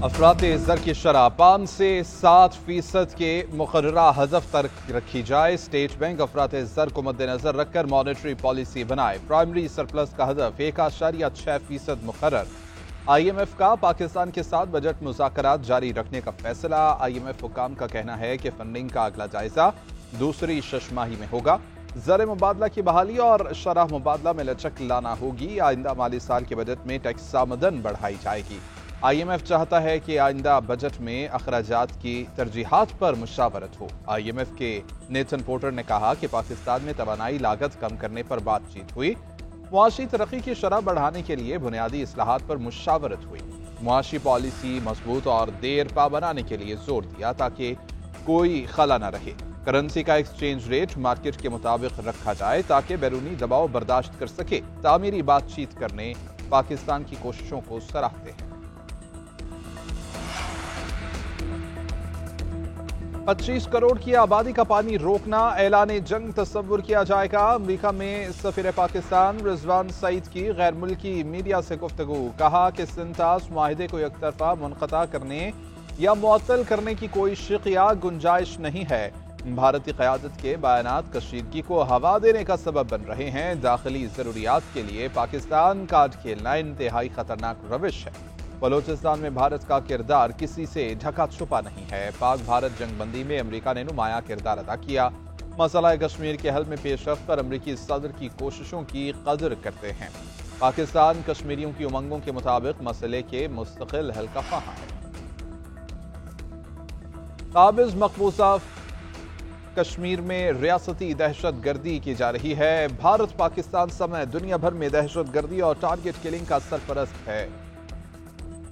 افراط زر کی شرح 5 سے 7% کے مقررہ حذف تک رکھی جائے۔ اسٹیٹ بینک افراط زر کو مد نظر رکھ کر مانیٹری پالیسی بنائے۔ پرائمری سرپلس کا ہدف 1.6% مقرر۔ آئی ایم ایف کا پاکستان کے ساتھ بجٹ مذاکرات جاری رکھنے کا فیصلہ۔ آئی ایم ایف حکام کا کہنا ہے کہ فنڈنگ کا اگلا جائزہ دوسری شش ماہی میں ہوگا۔ زر مبادلہ کی بحالی اور شرح مبادلہ میں لچک لانا ہوگی۔ آئندہ مالی سال کے بجٹ میں ٹیکس آمدن بڑھائی جائے گی۔ آئی ایم ایف چاہتا ہے کہ آئندہ بجٹ میں اخراجات کی ترجیحات پر مشاورت ہو۔ آئی ایم ایف کے نیتھن پورٹر نے کہا کہ پاکستان میں توانائی لاگت کم کرنے پر بات چیت ہوئی۔ معاشی ترقی کی شرح بڑھانے کے لیے بنیادی اصلاحات پر مشاورت ہوئی۔ معاشی پالیسی مضبوط اور دیر پا بنانے کے لیے زور دیا تاکہ کوئی خلا نہ رہے۔ کرنسی کا ایکسچینج ریٹ مارکیٹ کے مطابق رکھا جائے تاکہ بیرونی دباؤ برداشت کر سکے۔ تعمیری بات چیت کرنے پاکستان کی کوششوں کو سراہتے ہیں۔ 25 کروڑ کی آبادی کا پانی روکنا اعلان جنگ تصور کیا جائے گا۔ امریکہ میں سفیر پاکستان رضوان سعید کی غیر ملکی میڈیا سے گفتگو۔ کہا کہ سنتاس معاہدے کو یک طرفہ منقطع کرنے یا معطل کرنے کی کوئی شق یا گنجائش نہیں ہے۔ بھارتی قیادت کے بیانات کشیدگی کو ہوا دینے کا سبب بن رہے ہیں۔ داخلی ضروریات کے لیے پاکستان کارڈ کھیلنا انتہائی خطرناک روش ہے۔ بلوچستان میں بھارت کا کردار کسی سے ڈھکا چھپا نہیں ہے۔ پاک بھارت جنگ بندی میں امریکہ نے نمایاں کردار ادا کیا۔ مسئلہ کشمیر کے حل میں پیش رفت پر امریکی صدر کی کوششوں کی قدر کرتے ہیں۔ پاکستان کشمیریوں کی امنگوں کے مطابق مسئلے کے مستقل حل کا خواہاں ہے۔ قابض مقبوضہ کشمیر میں ریاستی دہشت گردی کی جا رہی ہے۔ بھارت پاکستان سمیت دنیا بھر میں دہشت گردی اور ٹارگٹ کلنگ کا سرپرست ہے۔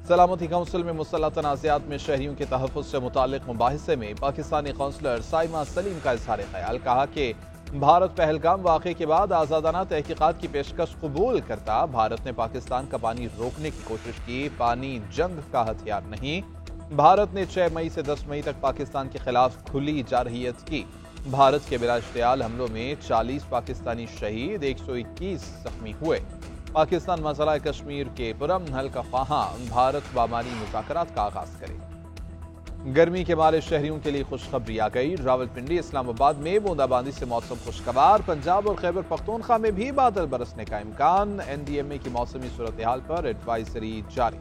سلامتی کونسل میں مسلح تنازعات میں شہریوں کے تحفظ سے متعلق مباحثے میں پاکستانی کونسلر سائمہ سلیم کا اظہار خیال۔ کہا کہ بھارت پہلگام واقعے کے بعد آزادانہ تحقیقات کی پیشکش قبول کرتا۔ بھارت نے پاکستان کا پانی روکنے کی کوشش کی۔ پانی جنگ کا ہتھیار نہیں۔ بھارت نے 6 مئی سے 10 مئی تک پاکستان کے خلاف کھلی جارحیت کی۔ بھارت کے بلا اشتعال حملوں میں 40 پاکستانی شہید، 121 زخمی ہوئے۔ پاکستان مسئلہ کشمیر کے پرامن حل کا خواہاں۔ بھارت بامانی مذاکرات کا آغاز کرے۔ گرمی کے مارے شہریوں کے لیے خوشخبری آ گئی۔ راولپنڈی، اسلام آباد میں بوندا باندی سے موسم خوشگوار۔ پنجاب اور خیبر پختونخوا میں بھی بادل برسنے کا امکان۔ این ڈی ایم اے کی موسمی صورتحال پر ایڈوائزری جاری۔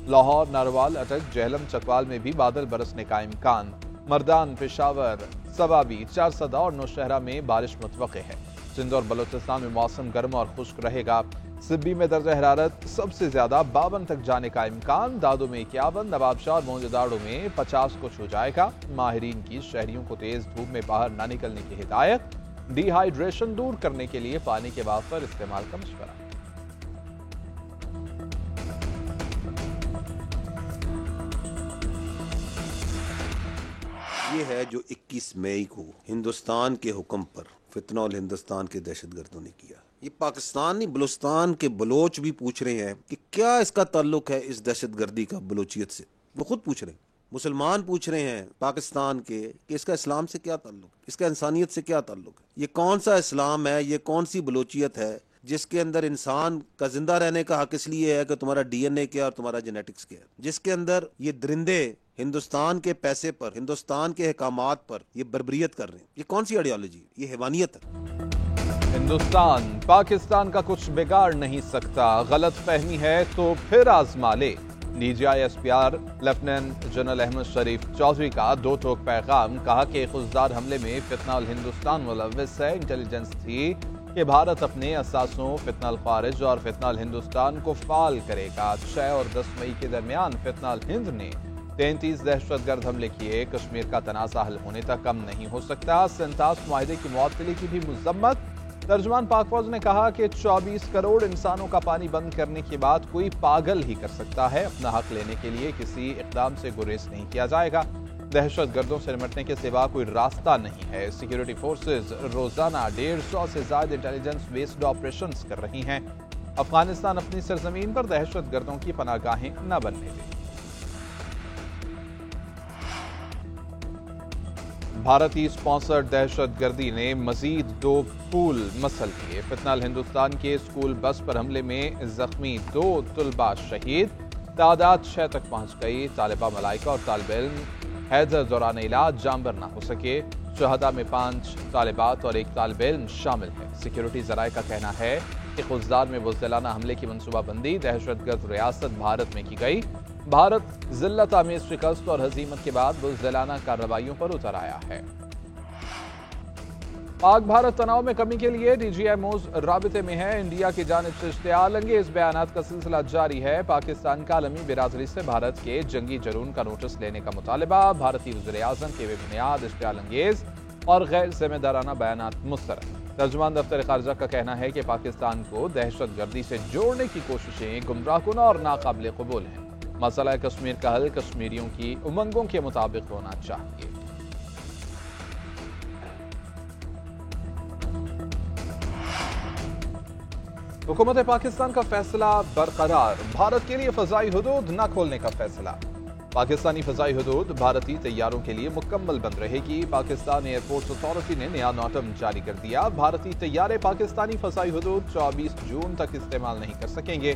لاہور، ناروال، اٹک، جہلم، چکوال میں بھی بادل برسنے کا امکان۔ مردان، پشاور، سوابی، چارسدہ اور نوشہرہ میں بارش متوقع ہے۔ سندھ اور بلوچستان میں موسم گرم اور خشک رہے گا۔ سبی میں درجہ حرارت سب سے زیادہ 52 تک جانے کا امکان۔ دادو میں 51، نوابشاہ اور موجوداڑو میں 50 کو چھو جائے گا۔ ماہرین کی شہریوں کو تیز دھوپ میں باہر نہ نکلنے کی ہدایت۔ ڈی ہائیڈریشن دور کرنے کے لیے پانی کے وافر استعمال کا مشورہ۔ یہ ہے جو 21 مئی کو ہندوستان کے حکم پر فتنہ ہندوستان کے دہشت گردوں نے کیا۔ یہ پاکستان نہیں، بلوچستان کے بلوچ بھی پوچھ رہے ہیں کہ کیا اس کا تعلق ہے اس دہشت گردی کا بلوچیت سے۔ وہ خود پوچھ رہے ہیں، مسلمان پوچھ رہے ہیں پاکستان کے کہ اس کا اسلام سے کیا تعلق ہے، اس کا انسانیت سے کیا تعلق ہے۔ یہ کون سا اسلام ہے، یہ کون سی بلوچیت ہے جس کے اندر انسان کا زندہ رہنے کا حق اس لیے ہے کہ تمہارا ڈی این اے کیا اور تمہارا جینیٹکس کیا ہے، جس کے اندر یہ درندے ہندوستان کے پیسے پر، ہندوستان کے احکامات پر یہ بربریت کر رہے ہیں۔ یہ کون سی آئیڈیالوجی ہے؟ یہ حیوانیت ہے۔ ہندوستان پاکستان کا کچھ بگاڑ نہیں سکتا، غلط فہمی ہے تو پھر آزما لے۔ D G I S P R lieutenant general Ahmed Sharif Chaudhry کا دو ٹوک پیغام۔ کہا کہ خوددار حملے میں فتنہ الہندوستان ملوث ہے۔ انٹیلیجنس تھی کہ بھارت اپنے اثاثوں فتنہ الخارج اور فتنہ الہندوستان کو فعال کرے گا۔ 6 اور 10 مئی کے درمیان فتنہ الہند نے 33 دہشت گرد حملے کیے۔ کشمیر کا تنازع حل ہونے تک کم نہیں ہو سکتا۔ سنتاس معاہدے کی معطلی کی بھی مذمت۔ ترجمان پاک فوج نے کہا کہ 24 کروڑ انسانوں کا پانی بند کرنے کی بات کوئی پاگل ہی کر سکتا ہے۔ اپنا حق لینے کے لیے کسی اقدام سے گریز نہیں کیا جائے گا۔ دہشت گردوں سے نمٹنے کے سوا کوئی راستہ نہیں ہے۔ سیکیورٹی فورسز روزانہ 150 سے زائد انٹیلیجنس بیسڈ آپریشنز کر رہی ہیں۔ افغانستان اپنی سرزمین پر دہشت گردوں کی پناہ گاہیں نہ بننے دے۔ بھارتی اسپانسرڈ دہشت گردی نے مزید 2 پھول مسل کیے۔ فتنہ الہندوستان کے اسکول بس پر حملے میں زخمی 2 طلباء شہید۔ تعداد 6 تک پہنچ گئی۔ طالبہ ملائکہ اور طالب علم حیدر دوران علاج جامبر نہ ہو سکے۔ شہداء میں 5 طالبات اور 1 طالب علم شامل ہے۔ سیکیورٹی ذرائع کا کہنا ہے کہ خزدار میں بزدلانہ حملے کی منصوبہ بندی دہشت گرد ریاست بھارت میں کی گئی۔ بھارت ذلت آمیز شکست اور ہزیمت کے بعد بزدلانہ کارروائیوں پر اتر آیا ہے۔ پاک بھارت تناؤ میں کمی کے لیے ڈی جی ایم اوز رابطے میں ہے۔ انڈیا کی جانب سے اشتعال انگیز بیانات کا سلسلہ جاری ہے۔ پاکستان کا عالمی برادری سے بھارت کے جنگی جرون کا نوٹس لینے کا مطالبہ۔ بھارتی وزیر اعظم کے بے بنیاد اشتعال انگیز اور غیر ذمہ دارانہ بیانات مسترد۔ ترجمان دفتر خارجہ کا کہنا ہے کہ پاکستان کو دہشت گردی سے جوڑنے کی کوششیں گمراہ کن اور ناقابل قبول ہیں۔ مسئلہ کشمیر کا حل کشمیریوں کی امنگوں کے مطابق ہونا چاہیے۔ حکومت پاکستان کا فیصلہ برقرار۔ بھارت کے لیے فضائی حدود نہ کھولنے کا فیصلہ۔ پاکستانی فضائی حدود بھارتی طیاروں کے لیے مکمل بند رہے گی۔ پاکستان ایئرپورٹس اتھارٹی نے نیا نوٹم جاری کر دیا۔ بھارتی طیارے پاکستانی فضائی حدود 24 جون تک استعمال نہیں کر سکیں گے۔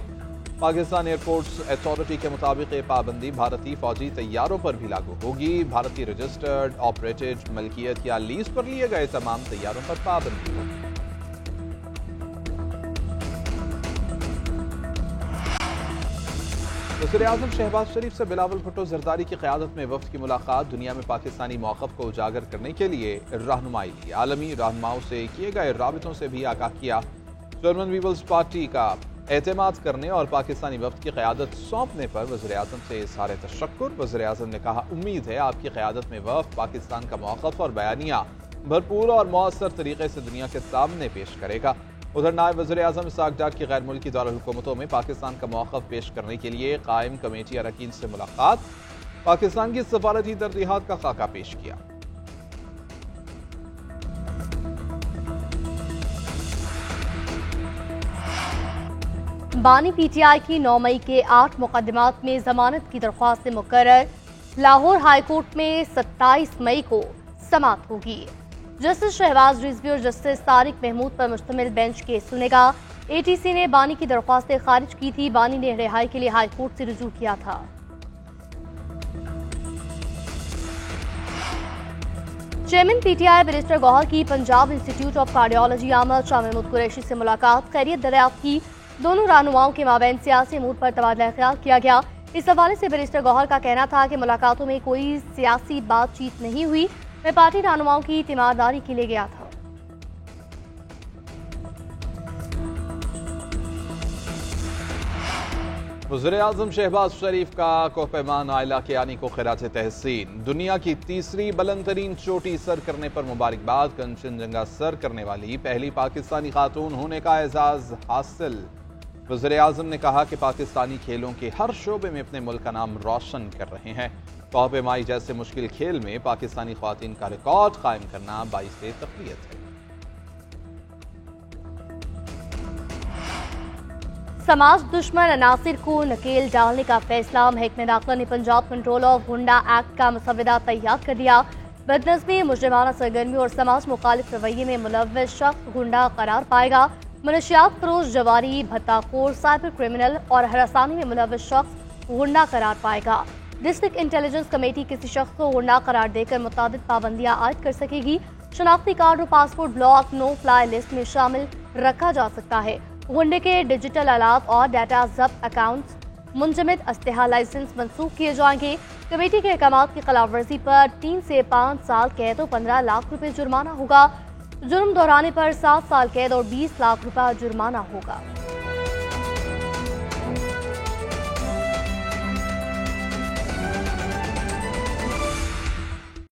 پاکستان ایئرپورٹس اتھارٹی کے مطابق یہ پابندی بھارتی فوجی طیاروں پر بھی لاگو ہوگی۔ بھارتی رجسٹرڈ، آپریٹڈ، ملکیت یا لیز پر لیے گئے تمام طیاروں پر پابندی ہوگی۔ وزیر اعظم شہباز شریف سے بلاول بھٹو زرداری کی قیادت میں وفد کی ملاقات۔ دنیا میں پاکستانی موقف کو اجاگر کرنے کے لیے رہنمائی کی۔ عالمی رہنماؤں سے کیے گئے رابطوں سے بھی آگاہ کیا۔ جرمن پیپلز پارٹی کا اعتماد کرنے اور پاکستانی وفد کی قیادت سونپنے پر وزیر اعظم سے اظہار تشکر۔ وزیر اعظم نے کہا، امید ہے آپ کی قیادت میں وفد پاکستان کا موقف اور بیانیہ بھرپور اور مؤثر طریقے سے دنیا کے سامنے پیش کرے گا۔ ادھر نائب وزیر اعظم اسحاق ڈار کی غیر ملکی دارالحکومتوں میں پاکستان کا موقف پیش کرنے کے لیے قائم کمیٹی اراکین سے ملاقات۔ پاکستان کی سفارتی ترجیحات کا خاکہ پیش کیا۔ بانی پی ٹی آئی کی 9 مئی کے 8 مقدمات میں ضمانت کی درخواست مقرر۔ لاہور ہائی کورٹ میں 27 مئی کو سماعت ہوگی۔ جسٹس شہباز رضوی اور جسٹس طارق محمود پر مشتمل بینچ کیس سنے گا۔ اے ٹی سی نے بانی کی درخواستیں خارج کی تھی۔ بانی نے رہائی کے لیے ہائی کورٹ سے رجوع کیا تھا۔ Chairman P T I barrister Gohar کی Punjab institute of cardiology Amir Shah Mahmood Qureshi سے ملاقات، خیریت دریافت کی۔ دونوں رہنماؤں کے مابین سیاسی امور پر تبادلہ خیال کیا گیا۔ اس حوالے سے بیرسٹر گوہر کا کہنا تھا کہ ملاقاتوں میں کوئی سیاسی بات چیت نہیں ہوئی، میں پارٹی رہنماؤں کی تیمارداری کے لیے گیا تھا۔ وزیر اعظم شہباز شریف کا کوہ پیمان عائلہ کیانی کو خراج تحسین۔ دنیا کی تیسری بلند ترین چوٹی سر کرنے پر مبارکباد۔ کنچنجنگا سر کرنے والی پہلی پاکستانی خاتون ہونے کا اعزاز حاصل۔ وزیر اعظم نے کہا کہ پاکستانی کھیلوں کے ہر شعبے میں اپنے ملک کا نام روشن کر رہے ہیں۔ کوہ پیمائی جیسے مشکل کھیل میں پاکستانی خواتین کا ریکارڈ قائم کرنا باعث تقویت ہے۔ سماج دشمن عناصر کو نکیل ڈالنے کا فیصلہ۔ محکمہ داخلہ نے پنجاب کنٹرول آف غنڈہ ایکٹ کا مسودہ تیار کر دیا۔ بدنظمی، مجرمانہ سرگرمیوں اور سماج مخالف رویے میں ملوث شخص غنڈہ قرار پائے گا۔ منشیات فروش، جواری، بھتہ خور، سائبر کرمنل اور ہراسانی میں ملوث شخص غنڈہ قرار پائے گا۔ ڈسٹرکٹ انٹیلیجنس کمیٹی کسی شخص کو غنڈہ قرار دے کر متعدد پابندیاں عائد کر سکے گی۔ شناختی کارڈ اور پاسپورٹ بلاک نو فلائی لسٹ میں شامل رکھا جا سکتا ہے۔ غنڈے کے ڈیجیٹل آلات اور ڈیٹا ضبط، اکاؤنٹس، منجمد اسلحہ لائسنس منسوخ کیے جائیں گے۔ کمیٹی کے احکامات کی خلاف ورزی پر 3 سے 5 سال قید اور 15 لاکھ روپے جرمانہ ہوگا۔ جرم دہرانے پر 7 سال قید اور 20 لاکھ روپے جرمانہ ہوگا۔